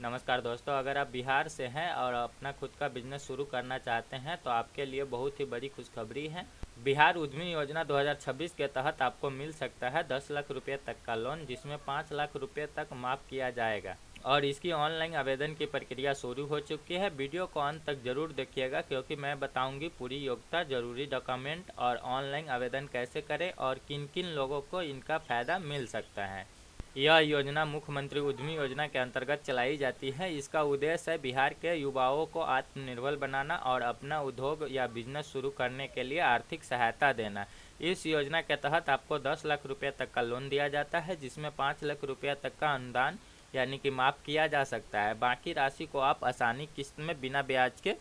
नमस्कार दोस्तों, अगर आप बिहार से हैं और अपना खुद का बिजनेस शुरू करना चाहते हैं तो आपके लिए बहुत ही बड़ी खुशखबरी है। बिहार उद्यमी योजना 2026 के तहत आपको मिल सकता है 10 लाख रुपये तक का लोन, जिसमें 5 लाख रुपये तक माफ़ किया जाएगा और इसकी ऑनलाइन आवेदन की प्रक्रिया शुरू हो चुकी है। वीडियो को अंत तक जरूर देखिएगा क्योंकि मैं बताऊंगी पूरी योग्यता, जरूरी डॉक्यूमेंट और ऑनलाइन आवेदन कैसे करें और किन किन लोगों को इनका फ़ायदा मिल सकता है। यह योजना मुख्यमंत्री उद्यमी योजना के अंतर्गत चलाई जाती है। इसका उद्देश्य है बिहार के युवाओं को आत्मनिर्भर बनाना और अपना उद्योग या बिजनेस शुरू करने के लिए आर्थिक सहायता देना। इस योजना के तहत आपको 10 लाख रुपये तक का लोन दिया जाता है, जिसमें 5 लाख रुपये तक का अनुदान यानी कि माफ़ किया जा सकता है। बाकी राशि को आप आसानी किस्त में बिना ब्याज के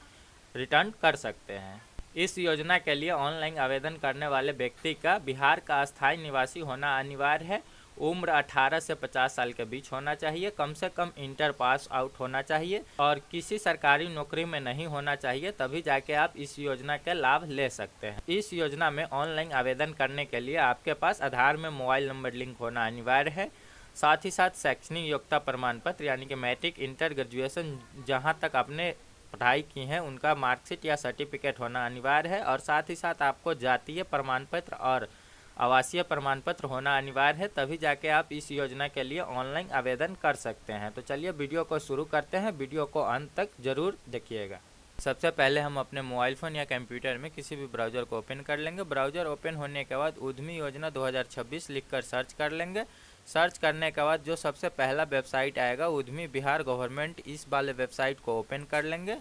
रिटर्न कर सकते हैं। इस योजना के लिए ऑनलाइन आवेदन करने वाले व्यक्ति का बिहार का अस्थायी निवासी होना अनिवार्य है। उम्र 18 से 50 साल के बीच होना चाहिए, कम से कम इंटर पास आउट होना चाहिए और किसी सरकारी नौकरी में नहीं होना चाहिए, तभी जाके आप इस योजना के लाभ ले सकते हैं। इस योजना में ऑनलाइन आवेदन करने के लिए आपके पास आधार में मोबाइल नंबर लिंक होना अनिवार्य है। साथ ही साथ शैक्षणिक योग्यता प्रमाण पत्र यानी कि मैट्रिक, इंटर, ग्रेजुएशन जहाँ तक आपने पढ़ाई की है उनका मार्कशीट या सर्टिफिकेट होना अनिवार्य है और साथ ही साथ आपको जातीय प्रमाण पत्र और आवासीय प्रमाण पत्र होना अनिवार्य है, तभी जाके आप इस योजना के लिए ऑनलाइन आवेदन कर सकते हैं। तो चलिए वीडियो को शुरू करते हैं, वीडियो को अंत तक जरूर देखिएगा। सबसे पहले हम अपने मोबाइल फ़ोन या कंप्यूटर में किसी भी ब्राउज़र को ओपन कर लेंगे। ब्राउज़र ओपन होने के बाद उद्यमी योजना 2026 लिखकर सर्च कर लेंगे। सर्च करने के बाद जो सबसे पहला वेबसाइट आएगा उद्यमी बिहार गवर्नमेंट, इस वाले वेबसाइट को ओपन कर लेंगे।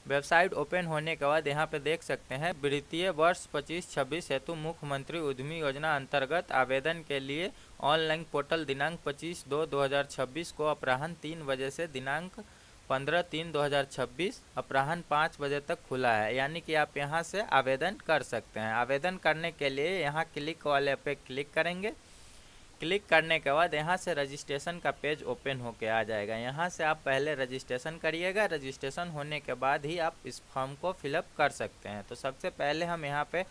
वेबसाइट ओपन होने के बाद यहाँ पे देख सकते हैं वित्तीय वर्ष 25-26 हेतु मुख्यमंत्री उद्यमी योजना अंतर्गत आवेदन के लिए ऑनलाइन पोर्टल दिनांक 25/2/2026 को अपराह्न 3 बजे से दिनांक 15/3/2026 अपराह्न 5 बजे तक खुला है, यानी कि आप यहाँ से आवेदन कर सकते हैं। आवेदन करने के लिए यहाँ क्लिक वाले पे क्लिक करेंगे। क्लिक करने के बाद यहाँ से रजिस्ट्रेशन का पेज ओपन होके आ जाएगा। यहाँ से आप पहले रजिस्ट्रेशन करिएगा। रजिस्ट्रेशन होने के बाद ही आप इस फॉर्म को फिलअप कर सकते हैं। तो सबसे पहले हम यहाँ पे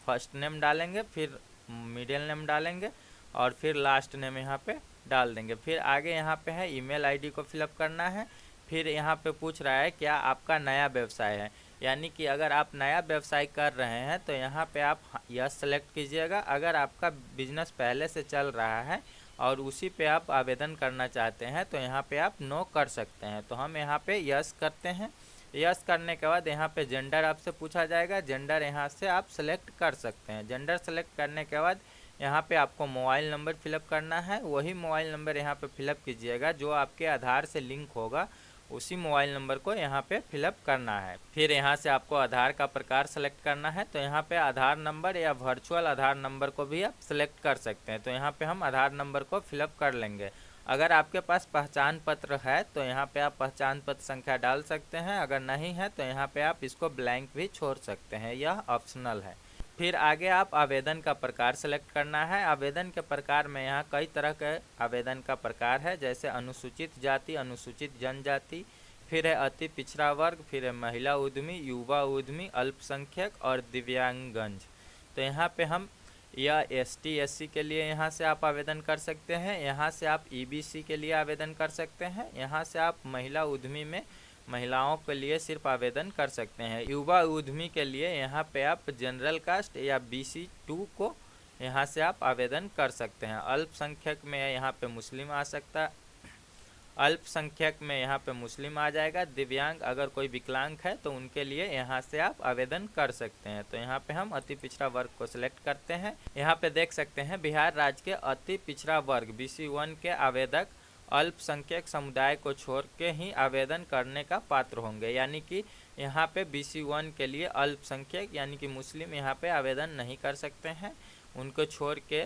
फर्स्ट नेम डालेंगे, फिर मिडिल नेम डालेंगे और फिर लास्ट नेम यहाँ पे डाल देंगे। फिर आगे यहाँ पे है ईमेल आईडी को फिलअप करना है। फिर यहाँ पे पूछ रहा है क्या आपका नया व्यवसाय है, यानी कि अगर आप नया व्यवसाय कर रहे हैं तो यहाँ पे आप यस सेलेक्ट कीजिएगा। अगर आपका बिजनेस पहले से चल रहा है और उसी पे आप आवेदन करना चाहते हैं तो यहाँ पे आप नो कर सकते हैं। तो हम यहाँ पे यस करते हैं। यस करने के बाद यहाँ पे जेंडर आपसे पूछा जाएगा। जेंडर यहाँ से आप सेलेक्ट कर सकते हैं। जेंडर सेलेक्ट करने के बाद यहाँ पे आपको मोबाइल नंबर फिलअप करना है। वही मोबाइल नंबर यहाँ पे फिलअप कीजिएगा जो आपके आधार से लिंक होगा, उसी मोबाइल नंबर को यहाँ पे फिलअप करना है। फिर यहाँ से आपको आधार का प्रकार सेलेक्ट करना है। तो यहाँ पे आधार नंबर या वर्चुअल आधार नंबर को भी आप सेलेक्ट कर सकते हैं। तो यहाँ पे हम आधार नंबर को फिलअप कर लेंगे। अगर आपके पास पहचान पत्र है तो यहाँ पे आप पहचान पत्र संख्या डाल सकते हैं। अगर नहीं है तो यहाँ पे आप इसको ब्लैंक भी छोड़ सकते हैं, यह ऑप्शनल है। फिर आगे आप आवेदन का प्रकार सेलेक्ट करना है। आवेदन के प्रकार में यहाँ कई तरह के आवेदन का प्रकार है, जैसे अनुसूचित जाति, अनुसूचित जनजाति, फिर है अति पिछड़ा वर्ग, फिर है महिला उद्यमी, युवा उद्यमी, अल्पसंख्यक और दिव्यांगजन। तो यहाँ पे हम या ST SC के लिए यहाँ से आप आवेदन कर सकते हैं। यहाँ से आप EBC के लिए आवेदन कर सकते हैं। यहाँ से आप महिला उद्यमी में महिलाओं के लिए सिर्फ आवेदन कर सकते हैं। युवा उद्यमी के लिए यहाँ पे आप जनरल कास्ट या BC2 को यहाँ से आप आवेदन कर सकते हैं। अल्पसंख्यक में यहाँ पे मुस्लिम आ सकता है, अल्पसंख्यक में यहाँ पे मुस्लिम आ जाएगा। दिव्यांग अगर कोई विकलांग है तो उनके लिए यहाँ से आप आवेदन कर सकते हैं। तो यहाँ पे हम अति पिछड़ा वर्ग को सिलेक्ट करते हैं। यहाँ पे देख सकते हैं बिहार राज्य के अति पिछड़ा वर्ग BC1 के आवेदक अल्पसंख्यक समुदाय को छोड़ के ही आवेदन करने का पात्र होंगे, यानी कि यहाँ पे BC1 के लिए अल्पसंख्यक यानी कि मुस्लिम यहाँ पे आवेदन नहीं कर सकते हैं। उनको छोड़ के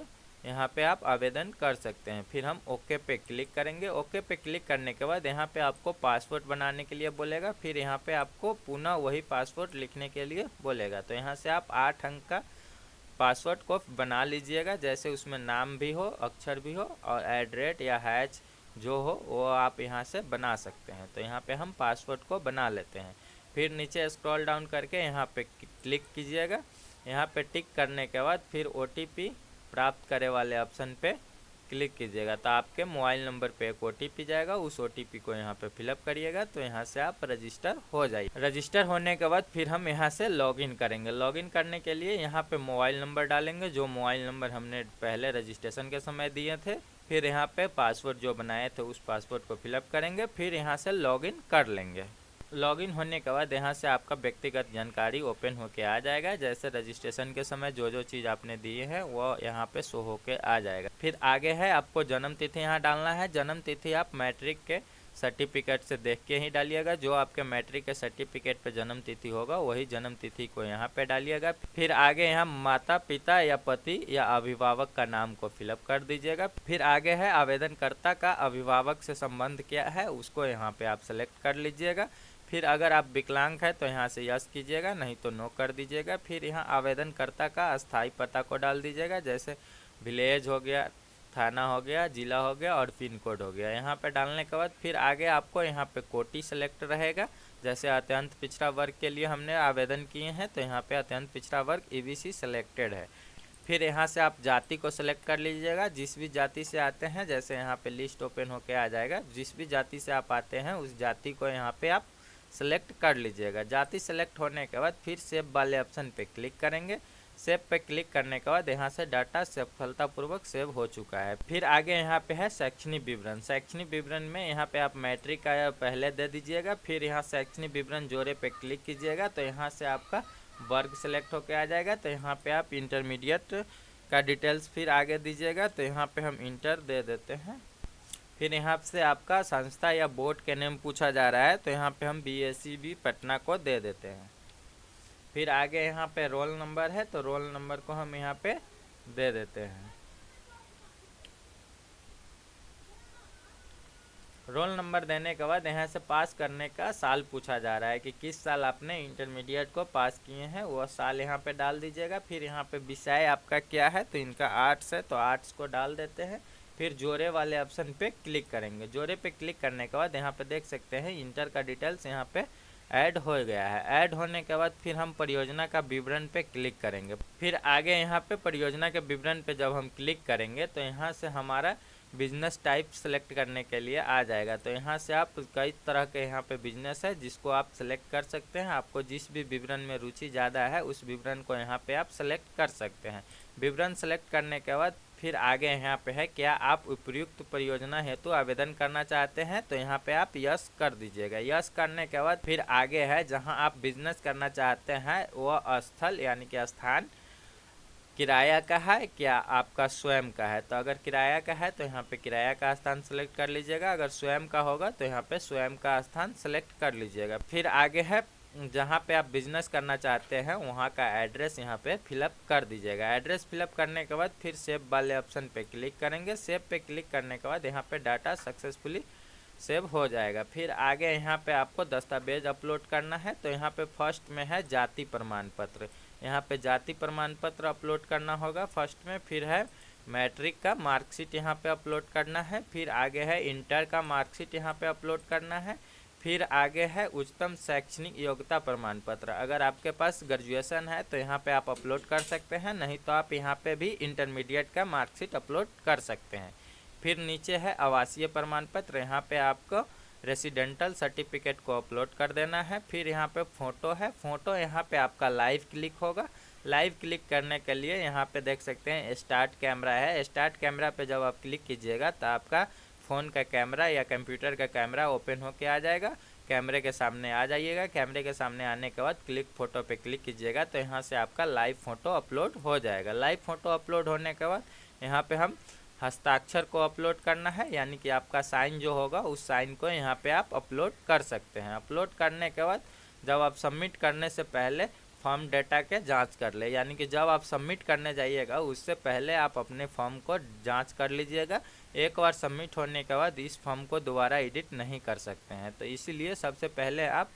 यहाँ पे आप आवेदन कर सकते हैं। फिर हम ओके पे क्लिक करेंगे। ओके पे क्लिक करने के बाद यहाँ पे आपको पासवर्ड बनाने के लिए बोलेगा। फिर यहाँ पे आपको पुनः वही पासवर्ड लिखने के लिए बोलेगा। तो यहाँ से आप 8 अंक का पासवर्ड को बना लीजिएगा, जैसे उसमें नाम भी हो, अक्षर भी हो और एड्रेस या हैच जो हो वो आप यहाँ से बना सकते हैं। तो यहाँ पे हम पासवर्ड को बना लेते हैं। फिर नीचे स्क्रॉल डाउन करके यहाँ पे क्लिक कीजिएगा। यहाँ पे टिक करने के बाद फिर OTP प्राप्त करे वाले ऑप्शन पे क्लिक कीजिएगा तो आपके मोबाइल नंबर पे एक OTP जाएगा। उस OTP को यहाँ पे फिलअप करिएगा तो यहाँ से आप रजिस्टर हो जाइए। रजिस्टर होने के बाद फिर हम यहाँ से लॉगिन करेंगे। लॉगिन करने के लिए यहाँ पे मोबाइल नंबर डालेंगे, जो मोबाइल नंबर हमने पहले रजिस्ट्रेशन के समय दिए थे। फिर यहाँ पे पासवर्ड जो बनाए थे उस पासवर्ड को फिलअप करेंगे, फिर यहाँ से लॉगिन कर लेंगे। लॉगिन होने के बाद यहाँ से आपका व्यक्तिगत जानकारी ओपन होके आ जाएगा। जैसे रजिस्ट्रेशन के समय जो जो चीज़ आपने दिए हैं वो यहाँ पे शो होके आ जाएगा। फिर आगे है आपको जन्म तिथि यहाँ डालना है। जन्म तिथि आप मैट्रिक के सर्टिफिकेट से देख के ही डालिएगा। जो आपके मैट्रिक के सर्टिफिकेट पे जन्म तिथि होगा वही जन्म तिथि को यहाँ पे डालिएगा। फिर आगे यहाँ माता पिता या पति या अभिभावक का नाम को फिलअप कर दीजिएगा। फिर आगे है आवेदनकर्ता का अभिभावक से संबंध क्या है उसको यहाँ पे आप सेलेक्ट कर लीजिएगा। फिर अगर आप विकलांग है तो यहाँ से यस कीजिएगा, नहीं तो नो कर दीजिएगा। फिर यहाँ आवेदनकर्ता का अस्थायी पता को डाल दीजिएगा, जैसे विलेज हो गया, थाना हो गया, जिला हो गया और पिन कोड हो गया। यहाँ पे डालने के बाद फिर आगे आपको यहाँ पे कोटि सेलेक्ट रहेगा। जैसे अत्यंत पिछड़ा वर्ग के लिए हमने आवेदन किए हैं तो यहाँ पे अत्यंत पिछड़ा वर्ग EBC सेलेक्टेड है। फिर यहाँ से आप जाति को सेलेक्ट कर लीजिएगा, जिस भी जाति से आते हैं। जैसे यहाँ पे लिस्ट ओपन होके आ जाएगा, जिस भी जाति से आप आते हैं उस जाति को यहाँ पे आप सेलेक्ट कर लीजिएगा। जाति सेलेक्ट होने के बाद फिर सेव वाले ऑप्शन पे क्लिक करेंगे। सेव पे क्लिक करने के बाद यहाँ से डाटा सफलतापूर्वक सेव हो चुका है। फिर आगे यहाँ पे है शैक्षणिक विवरण। शैक्षणिक विवरण में यहाँ पे आप मैट्रिक का पहले दे दीजिएगा। फिर यहाँ शैक्षणिक विवरण जोड़े पे क्लिक कीजिएगा तो यहाँ से आपका वर्ग सेलेक्ट होकर आ जाएगा। तो यहाँ पे आप इंटरमीडिएट का डिटेल्स फिर आगे दीजिएगा। तो यहाँ पे हम इंटर दे देते हैं। फिर यहाँ से आपका संस्था या बोर्ड के नेम पूछा जा रहा है तो यहाँ पे हम BSEB पटना को दे देते हैं। फिर आगे यहाँ पे रोल नंबर है तो रोल नंबर को हम यहाँ पे दे देते हैं। रोल नंबर देने के बाद यहाँ से पास करने का साल पूछा जा रहा है कि किस साल आपने इंटरमीडिएट को पास किए हैं, वह साल यहाँ पे डाल दीजिएगा। फिर यहाँ पे विषय आपका क्या है तो इनका आर्ट्स है तो आर्ट्स को डाल देते हैं। फिर जोड़े वाले ऑप्शन पे क्लिक करेंगे। जोड़े पे क्लिक करने के बाद यहाँ पे देख सकते हैं इंटर का डिटेल्स यहाँ पे ऐड हो गया है। ऐड होने के बाद फिर हम परियोजना का विवरण पे क्लिक करेंगे। फिर आगे यहाँ पे परियोजना के विवरण पे जब हम क्लिक करेंगे तो यहाँ से हमारा बिजनेस टाइप सेलेक्ट करने के लिए आ जाएगा। तो यहाँ से आप कई तरह के यहाँ पे बिजनेस है जिसको आप सेलेक्ट कर सकते हैं। आपको जिस भी विवरण में रुचि ज़्यादा है उस विवरण को यहाँ पे आप सेलेक्ट कर सकते हैं। विवरण सेलेक्ट करने के बाद फिर आगे यहाँ पे है क्या आप उपयुक्त परियोजना हेतु आवेदन करना चाहते हैं तो यहाँ पे आप यस कर दीजिएगा। यस करने के बाद फिर आगे है जहाँ आप बिजनेस करना चाहते हैं वह स्थल यानी कि स्थान किराया का है क्या आपका स्वयं का है। तो अगर किराया का है तो यहाँ पे किराया का स्थान सेलेक्ट कर लीजिएगा। अगर स्वयं का होगा तो यहाँ पे स्वयं का स्थान सेलेक्ट कर लीजिएगा। फिर आगे है जहाँ पे आप बिजनेस करना चाहते हैं वहाँ का एड्रेस यहाँ पे फिलअप कर दीजिएगा। एड्रेस फिलअप करने के बाद फिर सेव वाले ऑप्शन पे क्लिक करेंगे। सेव पे क्लिक करने के बाद यहाँ पे डाटा सक्सेसफुली सेव हो जाएगा। फिर आगे यहाँ पे आपको दस्तावेज अपलोड करना है तो यहाँ पे फर्स्ट में है जाति प्रमाण पत्र। यहाँ पे जाति प्रमाण पत्र अपलोड करना होगा फर्स्ट में। फिर है मैट्रिक का मार्कशीट यहाँ पे अपलोड करना है। फिर आगे है इंटर का मार्कशीट यहाँ पे अपलोड करना है। फिर आगे है उच्चतम शैक्षणिक योग्यता प्रमाण पत्र। अगर आपके पास ग्रेजुएशन है तो यहाँ पे आप अपलोड कर सकते हैं, नहीं तो आप यहाँ पे भी इंटरमीडिएट का मार्कशीट अपलोड कर सकते हैं। फिर नीचे है आवासीय प्रमाण पत्र। यहाँ पे आपको रेसिडेंटल सर्टिफिकेट को अपलोड कर देना है। फिर यहाँ पे फ़ोटो है, फ़ोटो यहाँ पे आपका लाइव क्लिक होगा। लाइव क्लिक करने के लिए यहाँ पे देख सकते हैं स्टार्ट कैमरा है। स्टार्ट कैमरा पे जब आप क्लिक कीजिएगा तो आपका फ़ोन का कैमरा या कंप्यूटर का कैमरा ओपन होके आ जाएगा। कैमरे के सामने आ जाइएगा। कैमरे के सामने आने के बाद क्लिक फ़ोटो पे क्लिक कीजिएगा तो यहाँ से आपका लाइव फ़ोटो अपलोड हो जाएगा। लाइव फ़ोटो अपलोड होने के बाद यहाँ पे हम हस्ताक्षर को अपलोड करना है, यानी कि आपका साइन जो होगा उस साइन को यहाँ पे आप अपलोड कर सकते हैं। अपलोड करने के बाद जब आप सबमिट करने से पहले फॉर्म डेटा के जांच कर ले, यानी कि जब आप सबमिट करने जाइएगा उससे पहले आप अपने फॉर्म को जांच कर लीजिएगा। एक बार सबमिट होने के बाद इस फॉर्म को दोबारा एडिट नहीं कर सकते हैं, तो इसीलिए सबसे पहले आप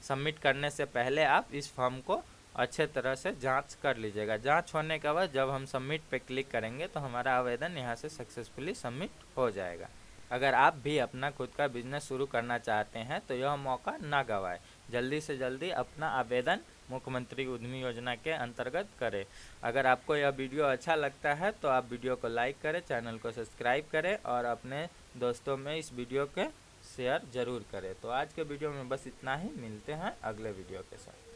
सबमिट करने से पहले आप इस फॉर्म को अच्छे तरह से जांच कर लीजिएगा। जांच होने के बाद जब हम सबमिट पे क्लिक करेंगे तो हमारा आवेदन यहाँ से सक्सेसफुली सबमिट हो जाएगा। अगर आप भी अपना खुद का बिजनेस शुरू करना चाहते हैं तो यह मौका ना गंवाएं। जल्दी से जल्दी अपना आवेदन मुख्यमंत्री उद्यमी योजना के अंतर्गत करें। अगर आपको यह वीडियो अच्छा लगता है तो आप वीडियो को लाइक करें, चैनल को सब्सक्राइब करें और अपने दोस्तों में इस वीडियो के शेयर ज़रूर करें। तो आज के वीडियो में बस इतना ही, मिलते हैं अगले वीडियो के साथ।